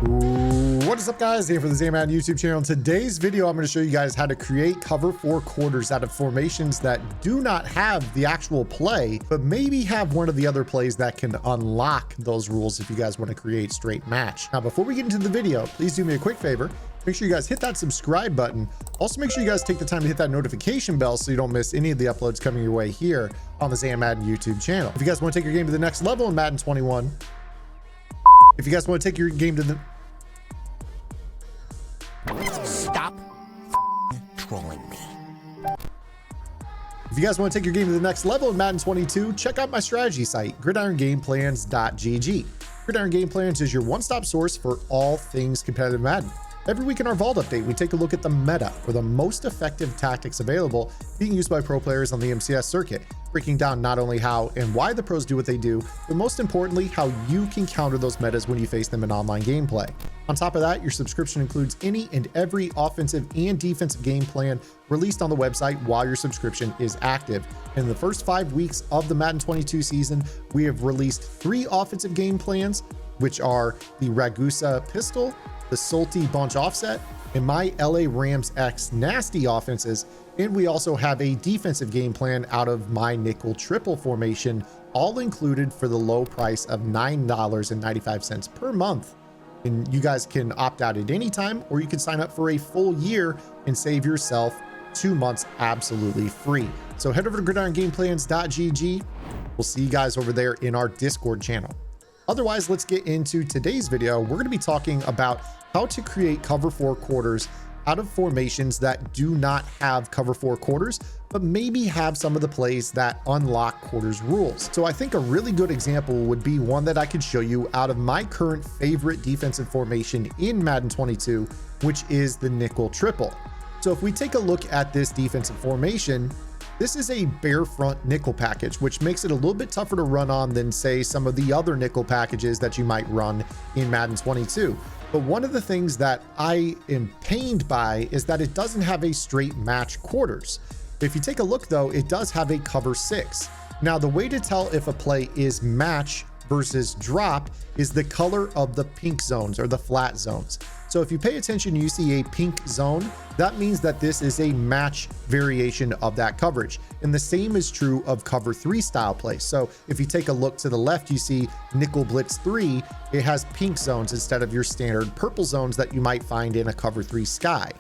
What is up, guys? Here for the Madden YouTube channel. In today's video, I'm going to show you guys how to create cover 4 quarters out of formations that do not have the actual play, but maybe have one of the other plays that can unlock those rules if you guys want to create straight match. Now, before we get into the video, please do me a quick favor. Make sure you guys hit that subscribe button. Also, make sure you guys take the time to hit that notification bell so you don't miss any of the uploads coming your way here on the Madden YouTube channel. If you guys want to take your game to the next level in Madden 21, if you guys want to take your game to the... Stop trolling me. If you guys want to take your game to the next level in Madden 22, check out my strategy site, gridirongameplans.gg. Gridiron Game Plans is your one-stop source for all things competitive Madden. Every week in our Vault update, we take a look at the meta, or the most effective tactics available being used by pro players on the MCS circuit, breaking down not only how and why the pros do what they do, but most importantly, how you can counter those metas when you face them in online gameplay. On top of that, your subscription includes any and every offensive and defensive game plan released on the website while your subscription is active. In the first 5 weeks of the Madden 22 season, we have released 3 offensive game plans, which are the Ragusa Pistol, the Salty Bunch Offset, and my LA Rams X Nasty offenses. And we also have a defensive game plan out of my Nickel Triple formation, all included for the low price of $9.95 per month. And you guys can opt out at any time, or you can sign up for a full year and save yourself 2 months absolutely free. So head over to gridirongameplans.gg. We'll see you guys over there in our Discord channel. Otherwise, let's get into today's video. We're going to be talking about how to create cover 4 quarters out of formations that do not have cover 4 quarters, but maybe have some of the plays that unlock quarters rules. So I think a really good example would be one that I could show you out of my current favorite defensive formation in Madden 22, which is the Nickel Triple. So if we take a look at this defensive formation, this is a bare front nickel package, which makes it a little bit tougher to run on than, say, some of the other nickel packages that you might run in Madden 22. But one of the things that I am pained by is that it doesn't have a straight match quarters. If you take a look though, it does have a cover 6. Now, the way to tell if a play is match versus drop is the color of the pink zones or the flat zones. So if you pay attention, you see a pink zone, that means that this is a match variation of that coverage. And the same is true of cover 3 style plays. So if you take a look to the left, you see Nickel Blitz 3, it has pink zones instead of your standard purple zones that you might find in a cover 3 sky.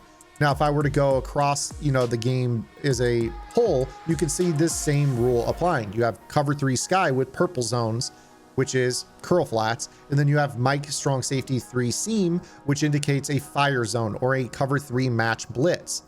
Now, if I were to go across, the game is a whole, you can see this same rule applying. You have cover 3 sky with purple zones, which is curl flats, and then you have Mike Strong Safety 3 seam, which indicates a fire zone or a cover 3 match blitz.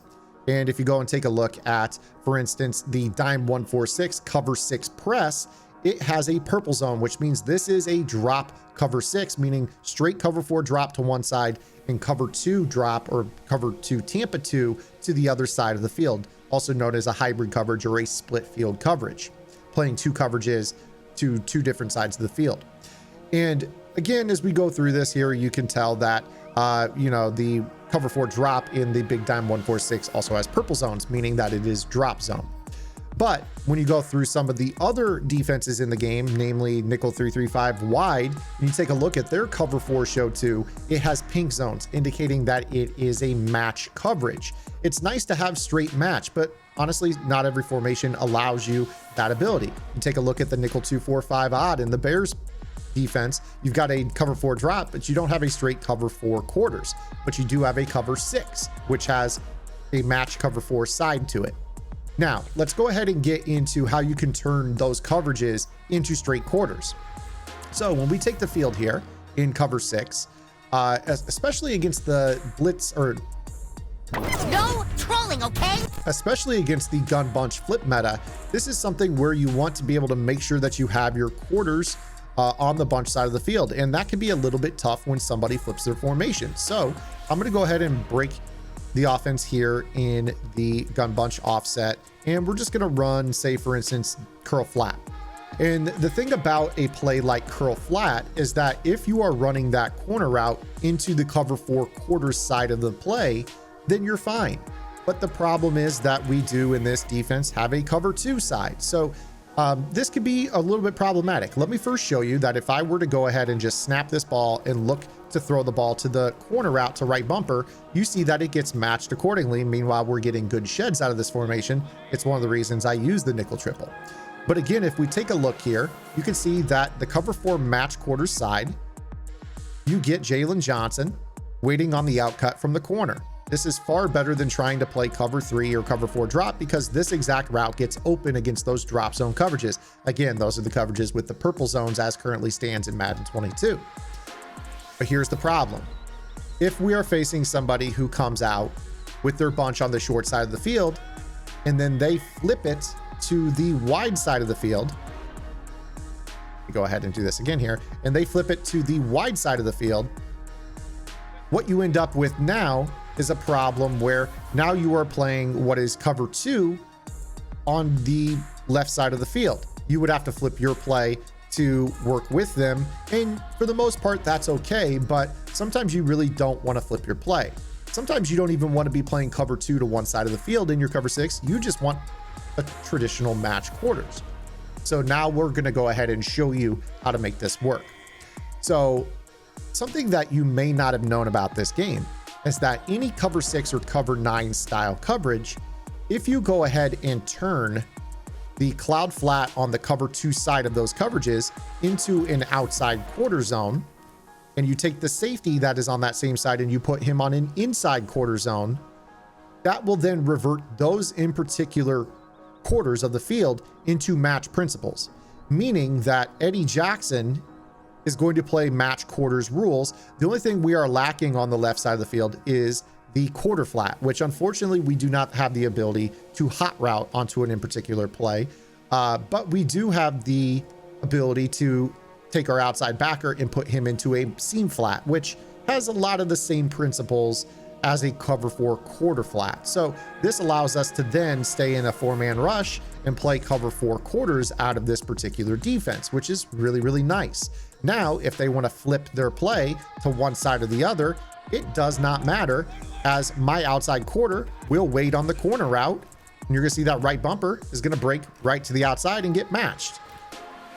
And if you go and take a look at, for instance, the Dime 146 cover 6 press, it has a purple zone, which means this is a drop cover 6, meaning straight cover 4 drop to one side and cover 2 drop or cover 2 Tampa 2 to the other side of the field, also known as a hybrid coverage or a split field coverage, playing 2 coverages to 2 different sides of the field. And again, as we go through this here, you can tell that the cover 4 drop in the Big Dime 146 also has purple zones, meaning that it is drop zone. But when you go through some of the other defenses in the game, namely Nickel 335 wide, and you take a look at their cover 4 show 2, it has pink zones, indicating that it is a match coverage. It's nice to have straight match, but honestly, not every formation allows you that ability. You take a look at the Nickel 245 odd in the Bears defense, you've got a cover 4 drop, but you don't have a straight cover 4 quarters, but you do have a cover 6, which has a match cover 4 side to it. Now, let's go ahead and get into how you can turn those coverages into straight quarters. So when we take the field here in cover 6, especially against the blitz or No trolling, okay? especially against the gun bunch flip meta, this is something where you want to be able to make sure that you have your quarters on the bunch side of the field. And that can be a little bit tough when somebody flips their formation. So I'm going to go ahead and break the offense here in the gun bunch offset. And we're just going to run, say, for instance, curl flat. And the thing about a play like curl flat is that if you are running that corner route into the cover 4 quarters side of the play, then you're fine. But the problem is that we do in this defense have a cover 2 side. So this could be a little bit problematic. Let me first show you that if I were to go ahead and just snap this ball and look to throw the ball to the corner route to right bumper, you see that it gets matched accordingly. Meanwhile, we're getting good sheds out of this formation. It's one of the reasons I use the nickel triple. But again, if we take a look here, you can see that the cover 4 match quarters side, you get Jalen Johnson waiting on the outcut from the corner. This is far better than trying to play cover 3 or cover 4 drop, because this exact route gets open against those drop zone coverages. Again, those are the coverages with the purple zones as currently stands in Madden 22. But here's the problem. If we are facing somebody who comes out with their bunch on the short side of the field, and then they flip it to the wide side of the field, go ahead and do this again here, and they flip it to the wide side of the field, what you end up with now is a problem where now you are playing what is cover 2 on the left side of the field. You would have to flip your play to work with them, and for the most part that's okay, but sometimes you really don't want to flip your play. Sometimes you don't even want to be playing cover 2 to one side of the field in your cover 6. You just want a traditional match quarters. So now we're going to go ahead and show you how to make this work. So something that you may not have known about this game is that any cover 6 or cover 9 style coverage, if you go ahead and turn the cloud flat on the cover 2 side of those coverages into an outside quarter zone, and you take the safety that is on that same side and you put him on an inside quarter zone, that will then revert those in particular quarters of the field into match principles, meaning that Eddie Jackson is going to play match quarters rules. The only thing we are lacking on the left side of the field is the quarter flat, which unfortunately we do not have the ability to hot route onto an in particular play, but we do have the ability to take our outside backer and put him into a seam flat, which has a lot of the same principles as a cover 4 quarter flat. So this allows us to then stay in a 4-man rush and play cover 4 quarters out of this particular defense, which is really, really nice. Now, if they want to flip their play to one side or the other, it does not matter, as my outside quarter will wait on the corner route, and you're gonna see that right bumper is gonna break right to the outside and get matched.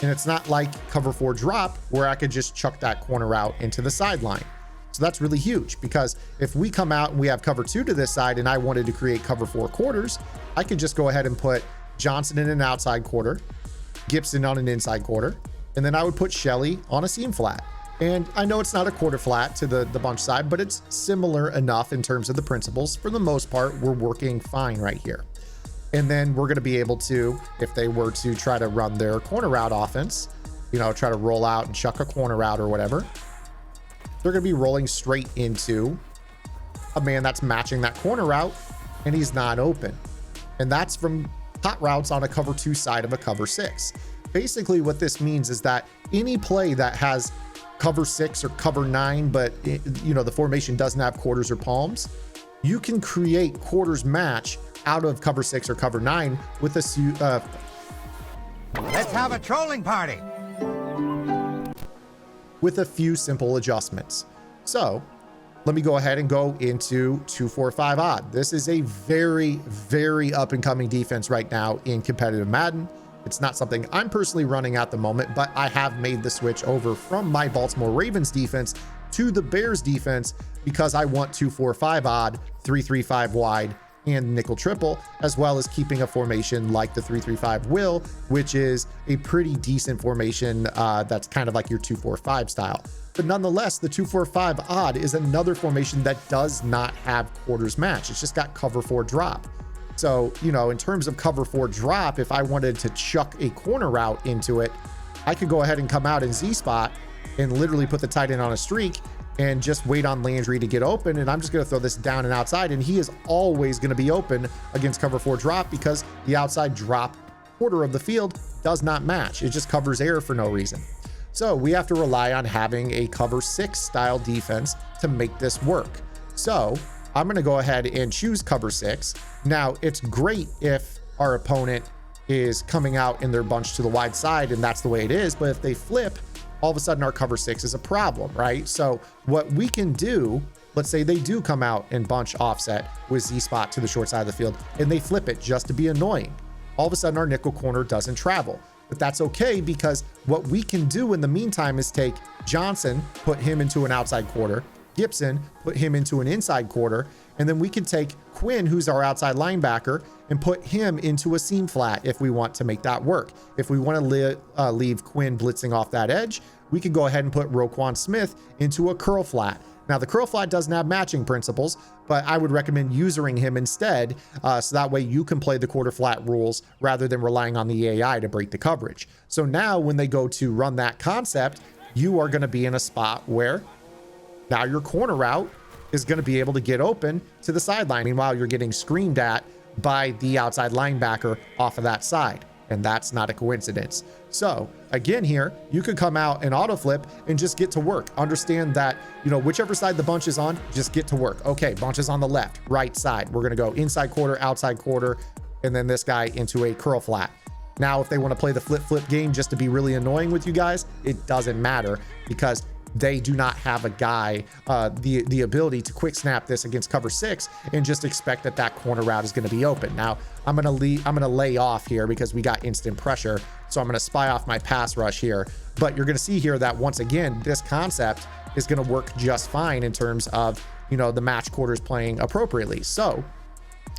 And it's not like cover 4 drop where I could just chuck that corner route into the sideline. So that's really huge, because if we come out and we have cover 2 to this side and I wanted to create cover 4 quarters, I could just go ahead and put Johnson in an outside quarter, Gibson on an inside quarter, and then I would put Shelley on a seam flat. And I know it's not a quarter flat to the bunch side, but it's similar enough in terms of the principles. For the most part, we're working fine right here. And then we're going to be able to, if they were to try to run their corner route offense, you know, try to roll out and chuck a corner route or whatever, they're going to be rolling straight into a man that's matching that corner route, and he's not open. And that's from hot routes on a cover 2 side of a cover 6. Basically what this means is that any play that has cover 6 or cover 9, but you know, the formation doesn't have quarters or palms, you can create quarters match out of cover 6 or cover 9 with a let's have a trolling party with a few simple adjustments. So let me go ahead and go into 2-4-5 odd. This is a very, very up and coming defense right now in competitive Madden. It's not something I'm personally running at the moment, but I have made the switch over from my Baltimore Ravens defense to the Bears defense because I want 2-4-5 odd, 3-3-5 wide, and nickel triple, as well as keeping a formation like the 3-3-5 will, which is a pretty decent formation that's kind of like your 2-4-5 style. But nonetheless, the 2-4-5 odd is another formation that does not have quarters match. It's just got cover 4 drop. So, you know, in terms of cover 4 drop, if I wanted to chuck a corner route into it, I could go ahead and come out in Z spot and literally put the tight end on a streak and just wait on Landry to get open. And I'm just going to throw this down and outside, and he is always going to be open against cover 4 drop because the outside drop quarter of the field does not match. It just covers air for no reason. So we have to rely on having a cover 6 style defense to make this work. So I'm going to go ahead and choose cover 6. Now, it's great if our opponent is coming out in their bunch to the wide side and that's the way it is. But if they flip, all of a sudden our cover 6 is a problem, right? So what we can do, let's say they do come out and bunch offset with Z spot to the short side of the field and they flip it just to be annoying. All of a sudden our nickel corner doesn't travel. but that's okay, because what we can do in the meantime is take Johnson, put him into an outside quarter, Gibson, put him into an inside quarter, and then we can take Quinn, who's our outside linebacker, and put him into a seam flat if we want to make that work. If we want to leave Quinn blitzing off that edge, we can go ahead and put Roquan Smith into a curl flat. Now, the curl flat doesn't have matching principles, but I would recommend using him instead, so that way you can play the quarter flat rules rather than relying on the AI to break the coverage. So now when they go to run that concept, you are going to be in a spot where now your corner route is going to be able to get open to the sideline. Meanwhile, you're getting screamed at by the outside linebacker off of that side. And that's not a coincidence. So again, here, you could come out and auto flip and just get to work. Understand that, you know, whichever side the bunch is on, just get to work. Okay, bunch is on the left, right side. We're going to go inside quarter, outside quarter, and then this guy into a curl flat. Now, if they want to play the flip game just to be really annoying with you guys, it doesn't matter, because they do not have a guy, the ability to quick snap this against cover 6 and just expect that that corner route is going to be open. Now, I'm going to lay off here because we got instant pressure. So I'm going to spy off my pass rush here. But you're going to see here that once again, this concept is going to work just fine in terms of, you know, the match quarters playing appropriately. So,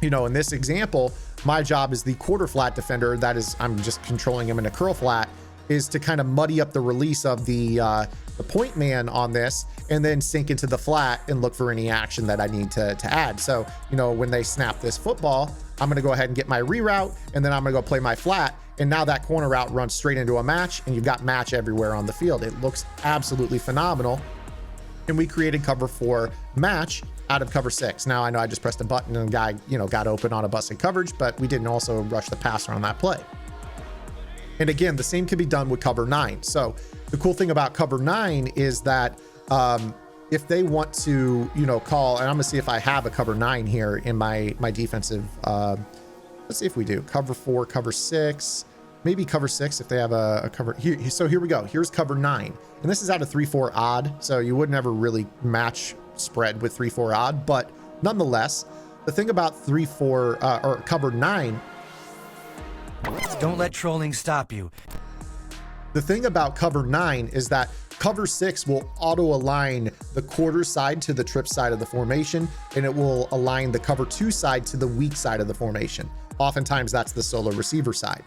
you know, in this example, my job as the quarter flat defender, that is, I'm just controlling him in a curl flat, is to kind of muddy up the release of the point man on this, and then sink into the flat and look for any action that I need to add. So, you know, when they snap this football, I'm going to go ahead and get my reroute, and then I'm going to go play my flat. And now that corner route runs straight into a match, and you've got match everywhere on the field. It looks absolutely phenomenal. And we created cover 4 match out of cover 6. Now I know I just pressed a button and the guy, you know, got open on a busted coverage, but we didn't also rush the passer on that play. And again, the same can be done with cover 9. So the cool thing about cover 9 is that if they want to, you know, call, and I'm gonna see if I have a cover 9 here in my defensive, let's see if we do cover 4, cover 6, maybe cover 6 if they have a cover here. So here we go. Here's cover 9, and this is out of 3-4 odd. So you would never really match spread with 3-4 odd, but nonetheless, the thing about 3-4 or cover 9. Don't let trolling stop you. The thing about cover 9 is that cover 6 will auto align the quarter side to the trip side of the formation, and it will align the cover 2 side to the weak side of the formation. Oftentimes that's the solo receiver side.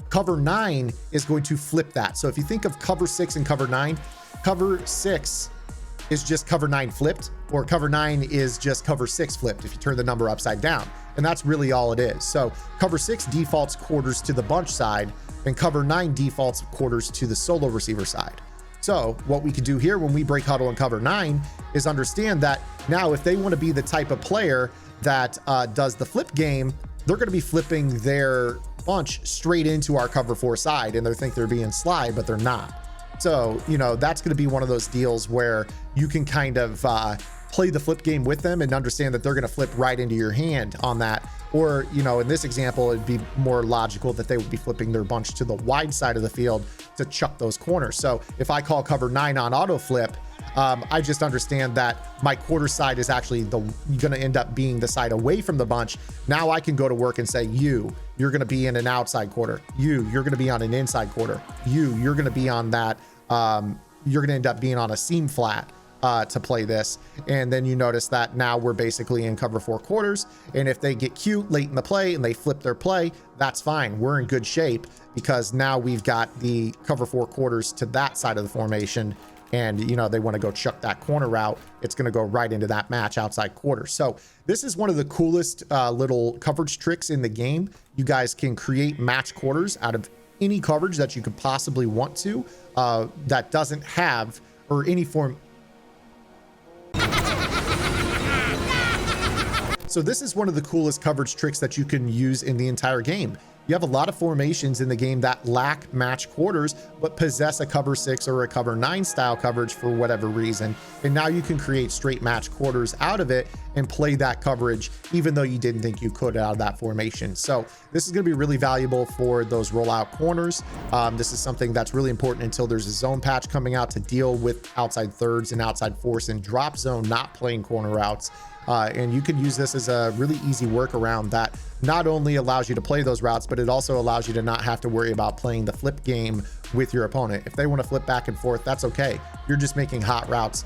Cover 9 is going to flip that. So if you think of cover 6 and cover 9, cover 6 is just cover 9 flipped, or cover 9 is just cover 6 flipped if you turn the number upside down. And that's really all it is. So cover 6 defaults quarters to the bunch side, and cover 9 defaults quarters to the solo receiver side. So what we could do here when we break huddle and cover 9 is understand that now if they want to be the type of player that does the flip game, they're going to be flipping their bunch straight into our cover 4 side, and they think they're being sly, but they're not. So, you know, that's going to be one of those deals where you can kind of play the flip game with them and understand that they're going to flip right into your hand on that. Or, you know, in this example, it'd be more logical that they would be flipping their bunch to the wide side of the field to chuck those corners. So if I call cover 9 on auto flip, I just understand that my quarter side is actually going to end up being the side away from the bunch. Now I can go to work and say, you're going to be in an outside quarter. You're going to be on an inside quarter. You're going to be on that. You're going to end up being on a seam flat to play this. And then you notice that now we're basically in cover 4 quarters. And if they get cute late in the play and they flip their play, that's fine. We're in good shape because now we've got the cover 4 quarters to that side of the formation. And, you know, they want to go chuck that corner route, it's going to go right into that match outside quarter. So this is one of the coolest little coverage tricks in the game. You guys can create match quarters out of any coverage that you could possibly want to that doesn't have or any form. So this is one of the coolest coverage tricks that you can use in the entire game. You have a lot of formations in the game that lack match quarters, but possess a cover 6 or a cover 9 style coverage for whatever reason. And now you can create straight match quarters out of it and play that coverage, even though you didn't think you could out of that formation. So this is going to be really valuable for those rollout corners. This is something that's really important until there's a zone patch coming out to deal with outside thirds and outside force and drop zone, not playing corner routes. And you can use this as a really easy workaround that not only allows you to play those routes, but it also allows you to not have to worry about playing the flip game with your opponent. If they want to flip back and forth, that's okay. You're just making hot routes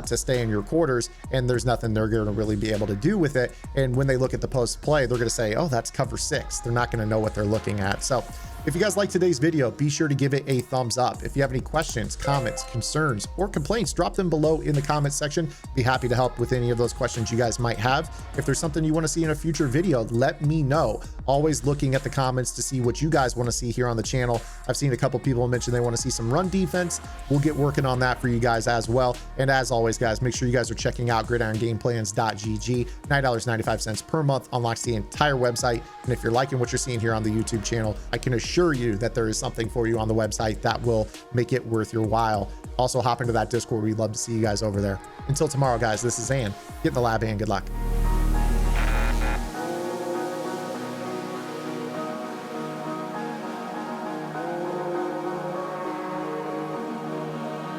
to stay in your quarters, and there's nothing they're going to really be able to do with it. And when they look at the post play, they're going to say, oh, that's cover 6. They're not going to know what they're looking at. So if you guys like today's video, be sure to give it a thumbs up. If you have any questions, comments, concerns, or complaints, drop them below in the comment section. Be happy to help with any of those questions you guys might have. If there's something you want to see in a future video, let me know. Always looking at the comments to see what you guys want to see here on the channel. I've seen a couple people mention they want to see some run defense. We'll get working on that for you guys as well. And as always, guys, make sure you guys are checking out gridirongameplans.gg. $9.95 per month unlocks the entire website. And if you're liking what you're seeing here on the YouTube channel, I can assure you that there is something for you on the website that will make it worth your while. Also, hop into that Discord. We'd love to see you guys over there. Until tomorrow, guys, this is Zan. Get in the lab and good luck.